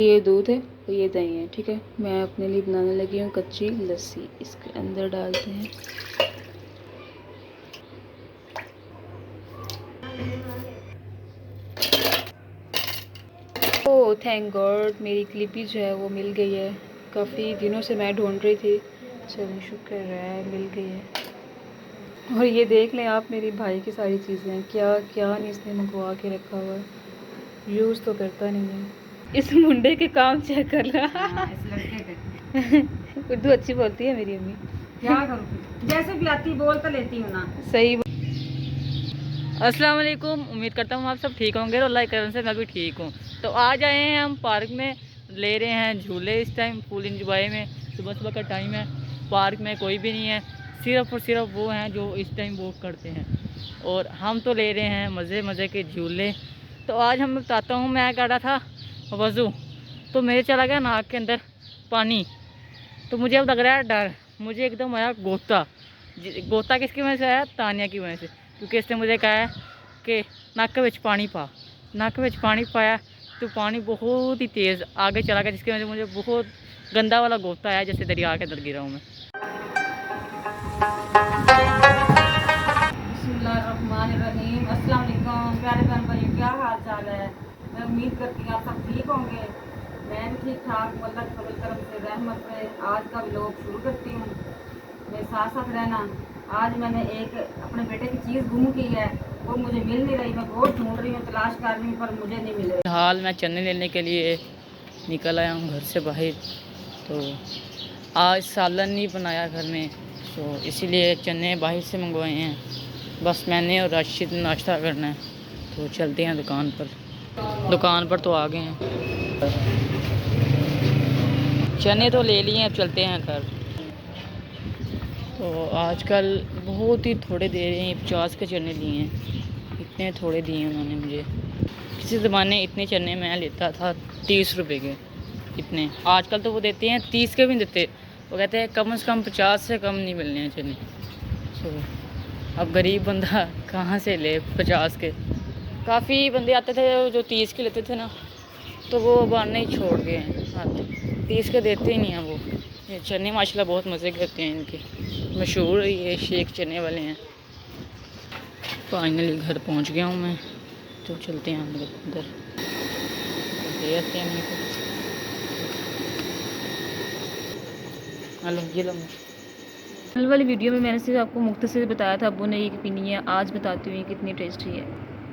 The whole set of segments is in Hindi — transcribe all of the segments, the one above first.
ये दूध है और ये दही है। ठीक है, मैं अपने लिए बनाने लगी हूँ कच्ची लस्सी। इसके अंदर डालते हैं ओह थैंक गॉड, मेरी क्लिपी जो है वो मिल गई है। काफ़ी दिनों से मैं ढूंढ रही थी, चलो शुक्र है मिल गई है। और ये देख लें आप, मेरी भाई की सारी चीज़ें क्या क्या नहीं इसने मंगवा के रखा हुआ है, यूज़ तो करता नहीं है। इस मुंडे के काम चेक कर रहा। इस लड़के के उर्दू अच्छी बोलती है मेरी अम्मी। क्या करूँ, जैसे भी आती बोल तो लेती हूँ ना। सही। अस्सलाम वालेकुम, उम्मीद करता हूँ आप सब ठीक होंगे और अल्लाह के करम से मैं भी ठीक हूँ। तो आज आए हैं हम पार्क में, ले रहे हैं झूले इस टाइम फुल इंजॉय में। सुबह सुबह का टाइम है, पार्क में कोई भी नहीं है, सिर्फ़ और सिर्फ वो हैं जो इस टाइम वॉक करते हैं और हम तो ले रहे हैं मज़े मज़े के झूले। तो आज हम बताता हूँ, मैं कर रहा था वज़ू तो मेरे चला गया नाक के अंदर पानी। तो मुझे अब लग रहा है डर, मुझे एकदम आया गोता। गोता किसकी वजह से आया? तानिया की वजह से, क्योंकि इसने मुझे कहा है कि नक विच पानी पा। नक विच पानी पाया तो पानी बहुत ही तेज़ आगे चला गया, जिसकी वजह से मुझे बहुत गंदा वाला गोता आया, जैसे दरिया के अंदर गिरा हूँ मैं। बिस्मिल्लाहिर्रहमानिर्रहीम। अस्सलाम वालेकुम प्यारे बहन भाई, क्या हाल चाल है? मैं उम्मीद करती हूँ आप सब ठीक होंगे। मैं भी ठीक ठाक हूँ, अल्लाह के फजल करम से रहमत है। आज का व्लॉग शुरू करती हूँ, मेरे साथ साथ रहना। आज मैंने एक अपने बेटे की चीज़ गुम की है, वो मुझे मिल नहीं रही। मैं बहुत ढूंढ रही हूँ, तलाश कर रही हूँ, पर मुझे नहीं मिल रही। हाल मैं चने लेने के लिए निकल आया हूँ घर से बाहर। तो आज सालन नहीं बनाया घर में, तो इसीलिए चने बाहर से मंगवाए हैं। बस मैंने और राशिद नाश्ता करना है, तो चलते हैं दुकान पर। दुकान पर तो आ गए हैं, चने तो ले लिए हैं, अब चलते हैं घर। तो आजकल बहुत ही थोड़े दे रहे हैं, 50 के चने लिए हैं, इतने थोड़े दिए उन्होंने मुझे। किसी ज़माने इतने चने मैं लेता था 30 रुपए के, इतने। आजकल तो वो देते हैं 30 के भी नहीं देते, वो कहते हैं कम से कम 50 से कम नहीं मिलने हैं चने। तो अब गरीब बंदा कहाँ से ले 50 के। काफ़ी बंदे आते थे जो 30 के लेते थे ना, तो वो अब आना ही छोड़ गए हैं, हाँ 30 के देते ही नहीं हैं वो। ये चने माशाल्लाह बहुत मज़े के होते हैं इनके, मशहूर ये शेख चने वाले हैं। फाइनली घर पहुंच गया हूँ मैं, तो चलते हैं अंदर ले आते हैं मेरे को। हेलो ये लो। कल वाली वीडियो में मैंने सिर्फ आपको मुख्तसर बताया था अब्बू ने ये पीनी है, आज बताती हूँ ये कितनी टेस्टी है।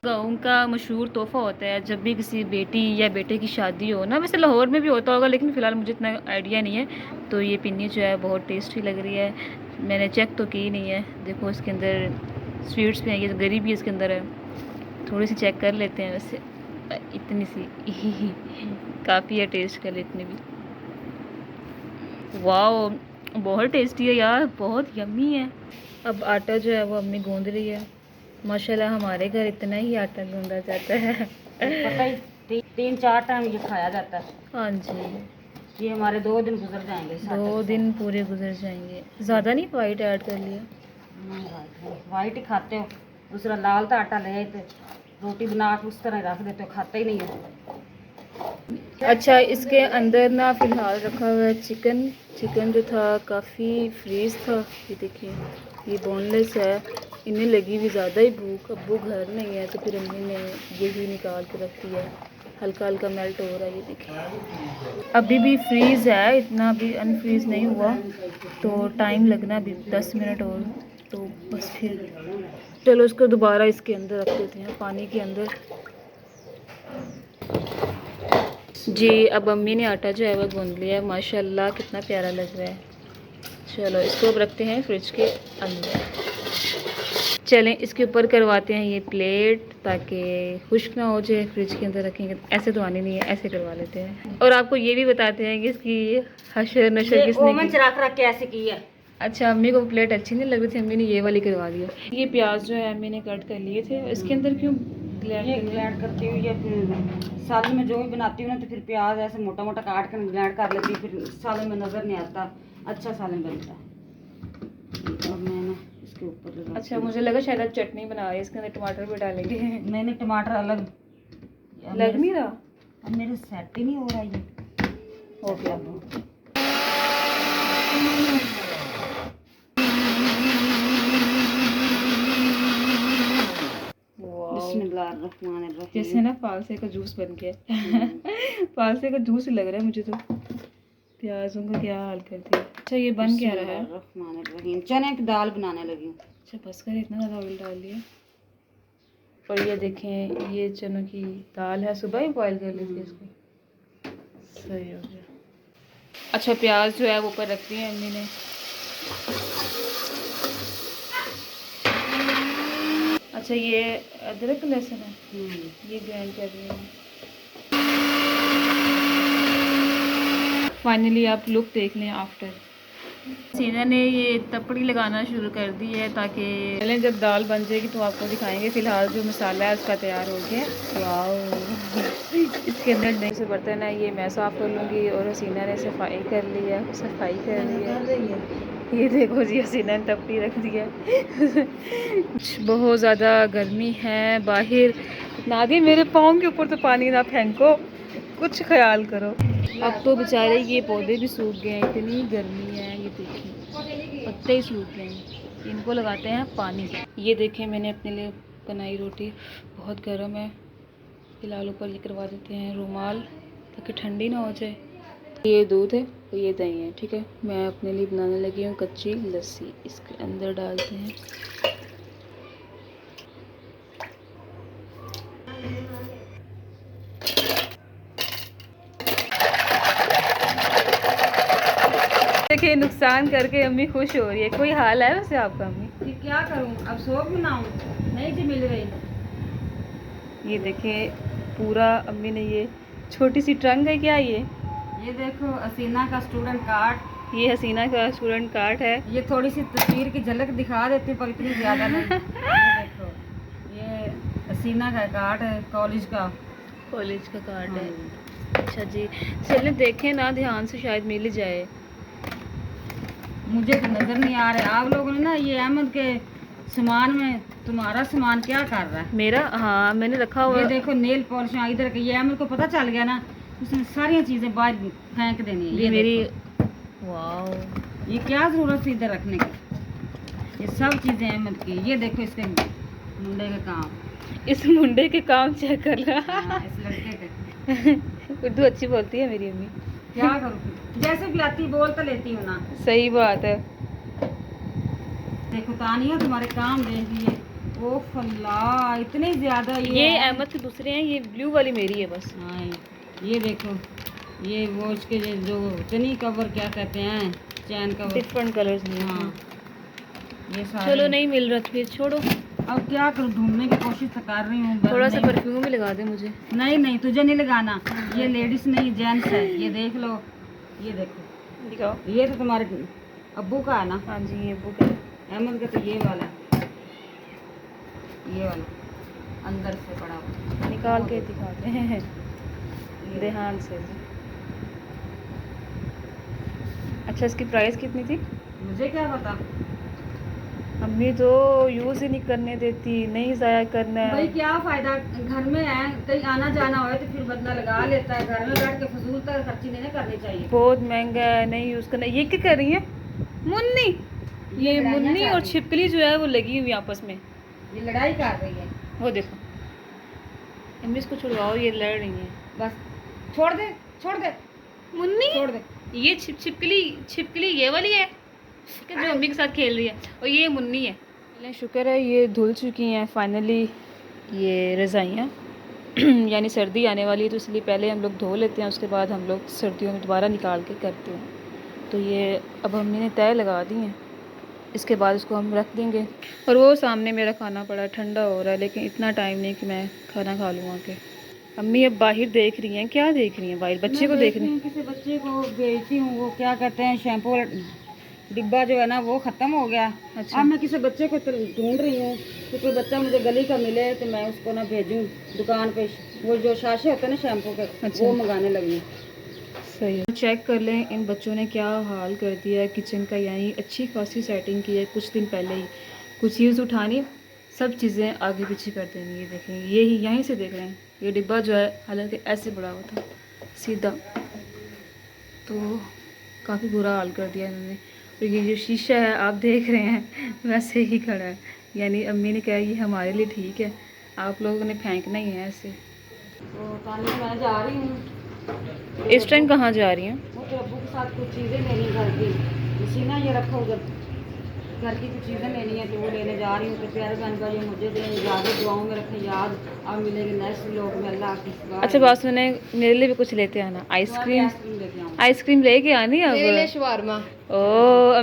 गाँव का मशहूर तोहफ़ा होता है जब भी किसी बेटी या बेटे की शादी हो ना, वैसे लाहौर में भी होता होगा लेकिन फ़िलहाल मुझे इतना आइडिया नहीं है। तो ये पिन्नी जो है बहुत टेस्टी लग रही है, मैंने चेक तो की नहीं है। देखो इसके अंदर स्वीट्स भी हैं, ये गरी भी इसके अंदर है, थोड़ी सी चेक कर लेते हैं। वैसे इतनी सी काफ़ी है टेस्ट कर ले इतनी भी। वाओ बहुत टेस्टी है यार, बहुत यम्मी है। अब आटा जो है वो अम्मी गूंद रही है। माशाल्लाह हमारे घर इतना ही आटा गूंदा जाता है। पता ही 3-4 टाइम ये खाया जाता है। हाँ जी, ये हमारे 2 दिन गुजर जाएंगे। 2 दिन पूरे गुजर जाएंगे। ज़्यादा नहीं वाइट ऐड कर लिया? वाइट ही खाते हो, दूसरा लाल तो आटा ले तो रोटी बना के उस तरह रख देते हो, खाते ही नहीं है। अच्छा इसके अंदर ना फ़िलहाल रखा हुआ है चिकन। चिकन जो था काफ़ी फ्रीज था, ये देखिए ये बोनलेस है। इन्हें लगी भी ज़्यादा ही भूख, अब्बू घर नहीं है तो फिर अम्मी ने यही निकाल के रख दिया है, हल्का हल्का मेल्ट हो रहा है। ये देखिए अभी भी फ्रीज़ है, इतना भी अनफ्रीज़ नहीं हुआ, तो टाइम लगना भी 10 मिनट और। तो बस फिर चलो इसको दोबारा इसके अंदर रख देते हैं, पानी के अंदर। जी अब अम्मी ने आटा जो है वह गूंद लिया है, माशाल्लाह कितना प्यारा लग रहा है। चलो इसको अब रखते हैं फ्रिज के अंदर। चलें इसके ऊपर करवाते हैं ये प्लेट, ताकि खुश्क ना हो जाए। फ्रिज के अंदर रखेंगे ऐसे तो आने नहीं है, ऐसे करवा लेते हैं। और आपको ये भी बताते हैं कि इसकी हशर नशर किसने की। रख रख के ऐसे की है। अच्छा अम्मी को प्लेट अच्छी नहीं लग रही थी, अम्मी ने ये वाली करवा दिया। ये प्याज जो है अम्मी ने कट कर लिए थे, इसके अंदर क्यों ग्लैंड करती हूँ, या फिर सालन में जो भी बनाती हूँ ना, तो फिर प्याज ऐसे मोटा मोटा काट कर ग्लैंड कर लेती हूँ, फिर सालन में नज़र नहीं आता, अच्छा सालन बनता है। अब मैं ना इसके ऊपर अच्छा मुझे लगा शायद आप चटनी बना रही है, इसके अंदर टमाटर भी डालेंगे। मैंने टमाटर अलग लग नहीं रहा, अब मेरे सेट ही नहीं हो रहा ये। हो गया। बिस्मिल्लाहिर्रहमानिर्रहीम। जैसे ना फालसे का जूस बन गया। फालसे का जूस लग रहा है मुझे तो। प्याजों का क्या हाल कर दिया। अच्छा ये बन क्या रहा है? बिस्मिल्लाहिर्रहमानिर्रहीम। चने की दाल बनाने लगी हूँ। अच्छा बस कर, इतना ज़्यादा ऑयल डाल दिया। और ये देखें, ये चनों की दाल है, सुबह ही बॉईल कर ली थी इसको। सही हो गया। अच्छा प्याज जो है वो ऊपर रख दिए अम्मी ने। अच्छा ये अदरक लहसुन है, ये ग्राइंड कर रही हूँ। फाइनली आप लुक देख लें आफ्टर। सीना ने ये तपड़ी लगाना शुरू कर दी है ताकि पहले जब दाल बन जाएगी तो आपको दिखाएंगे। फ़िलहाल जो मसाला है उसका तैयार हो गया। वाओ। इसके अंदर दही से बर्तन है, ये मैं साफ़ कर लूँगी। और हसीना ने सफाई कर ली है, सफाई कर रही है। ये देखो जी, हसीना ने तपड़ी रख दी है। बहुत ज़्यादा गर्मी है बाहर। नादी मेरे पाँव के ऊपर तो पानी ना फेंको, कुछ ख्याल करो। अब तो बेचारे ये पौधे भी सूख गए हैं, इतनी गर्मी है। ये देखिए पत्ते ही सूख गए हैं, इनको लगाते हैं पानी। ये देखें मैंने अपने लिए बनाई रोटी, बहुत गर्म है। फिलहाल ऊपर ये करवा देते हैं रुमाल ताकि ठंडी ना हो जाए। ये दूध है और ये दही है, ठीक है। मैं अपने लिए बनाने लगी हूँ कच्ची लस्सी। इसके अंदर डालते हैं। देखिए नुकसान करके अम्मी खुश हो रही है। कोई हाल है वैसे आपका अम्मी? ये क्या करूं, अब सोख बनाऊं, नहीं जी मिल रही। ये देखिए पूरा अम्मी ने ये छोटी सी ट्रंक है क्या ये देखो हसीना का स्टूडेंट कार्ड। ये हसीना का स्टूडेंट कार्ड है। ये थोड़ी सी तस्वीर की झलक दिखा देती हूं, पर इतनी ज़्यादा नहीं। ये देखो, ये हसीना का कार्ड है कॉलेज का। कॉलेज का कार्ड है। हाँ। अच्छा जी, चलिए देखें ना ध्यान से, शायद मिल ही जाए। मुझे तो नज़र नहीं आ रहा। आप लोगों ने ना ये अहमद के सामान में, तुम्हारा सामान क्या कर रहा है? मेरा, हाँ मैंने रखा हुआ। ये देखो नेल पॉलिश इधर के, ये अहमद को पता चल गया ना, उसने सारी चीज़ें बाहर फेंक देनी है। ये मेरी, देखो। वाओ, ये क्या ज़रूरत थी इधर रखने की? ये सब चीज़ें अहमद की। ये देखो इसके मुंडे के काम, इस मुंडे के काम चेक कर रहा। हाँ, इस लड़के के। उर्दू अच्छी बोलती है मेरी अम्मी। क्या करूँ, जैसे भी आती बोल तो लेती हूँ ना। सही बात है। देखो तानिया तुम्हारे काम देख लिए। ओ फल्ला, इतने ज़्यादा ये अहमद के दूसरे हैं, ये ब्लू वाली मेरी है बस। हाँ ये देखो, ये वो इसके जो चनी कवर क्या कहते हैं, चैन कवर, डिफरेंट कलर्स में। हाँ ये सारे। चलो नहीं मिल रहा फिर छोड़ो। अब क्या करूँ, ढूंढने की कोशिश तो कर रही हूँ। थोड़ा सा परफ्यूम भी लगा दे मुझे। नहीं नहीं, तुझे नहीं लगाना, ये लेडीज नहीं जेंट्स है। ये देख लो, ये देखो, दिखाओ। ये तो तुम्हारे अब्बू का है ना? हाँ जी, ये बुक है। अहमद का तो ये वाला, ये वाला अंदर से पड़ा हुआ, निकाल के दिखाते हैं ये। ध्यान से। अच्छा इसकी प्राइस कितनी थी? मुझे क्या पता, अम्मी तो यूज़ ही नहीं करने देती, नहीं ज़ाया करना है। भाई क्या फायदा, घर में है कहीं आना जाना हो तो फिर बदला लगा लेता है। घर में बैठ के फजूल तक खर्ची नहीं ना करनी चाहिए। बहुत महंगा है, नहीं यूज़ करना। ये क्या कर रही है मुन्नी? ये मुन्नी और छिपकली जो है वो लगी हुई आपस में, ये लड़ाई कर रही है। वो देखो। अम्मी इसको छुड़वाओ, ये लड़ रही है। बस छोड़ दे, छोड़ दे मुन्नी, छोड़ दे। ये छिपकली ये वाली है कि जो अम्मी के साथ खेल रही है, और ये मुन्नी है। चलें शुक्र है ये धुल चुकी हैं फाइनली ये रज़ाइयाँ। यानी सर्दी आने वाली है तो इसलिए पहले हम लोग धो लेते हैं, उसके बाद हम लोग सर्दियों में दोबारा निकाल के करते हैं। तो ये अब अम्मी ने तय लगा दी हैं, इसके बाद इसको हम रख देंगे। और वो सामने मेरा खाना पड़ा ठंडा हो रहा है, लेकिन इतना टाइम नहीं कि मैं खाना खा लूँ आके। अम्मी अब बाहर देख रही हैं। क्या देख रही हैं? बाहर बच्चे को देख रही हैं। किसी बच्चे को भेजती हूँ, वो क्या कहते हैं शैम्पू डिब्बा जो है ना वो ख़त्म हो गया। अच्छा। अब मैं किसी बच्चे को ढूंढ रही हूँ कि कोई बच्चा मुझे गली का मिले तो मैं उसको ना भेजूँ दुकान पे। वो जो शाशे होते हैं ना शैम्पू के, अच्छा। वो मंगाने लगी। सही है। चेक कर लें इन बच्चों ने क्या हाल कर दिया है किचन का। यानी अच्छी खासी सेटिंग की है कुछ दिन पहले ही। कुछ चीज़ उठानी, सब चीज़ें आगे पीछे कर देनी। ये देखें, ये ही यहीं से देख रहे हैं। ये डिब्बा जो है हालांकि ऐसे बड़ा हुआ था सीधा, तो काफ़ी बुरा हाल कर दिया इन्होंने। और ये जो शीशा है आप देख रहे हैं वैसे ही खड़ा है, यानी अम्मी ने कहा ये हमारे लिए ठीक है, आप लोगों ने फेंकना ही है ऐसे। तो तानी मैं जा रही हूँ। इस टाइम कहाँ जा रही हैं? वो तो अब्बू के साथ कुछ चीज़ें लेनी घर की, इसी ना ये रखो उधर, घर की कुछ चीज़ें लेनी है तो वो लेने जा रही हूँ। तो प्यारे बहन भाई मुझे दें इजाज़त, दुआओं में रखें याद। अब मिलेंगे नेक्स्ट व्लॉग में, अल्लाह हाफिज़। अच्छा बात सुने, मेरे लिए भी कुछ लेते आना, आइसक्रीम। आइसक्रीम लेके आऊँ। आइसक्रीम लेके आनी अब। शवारमा। ओ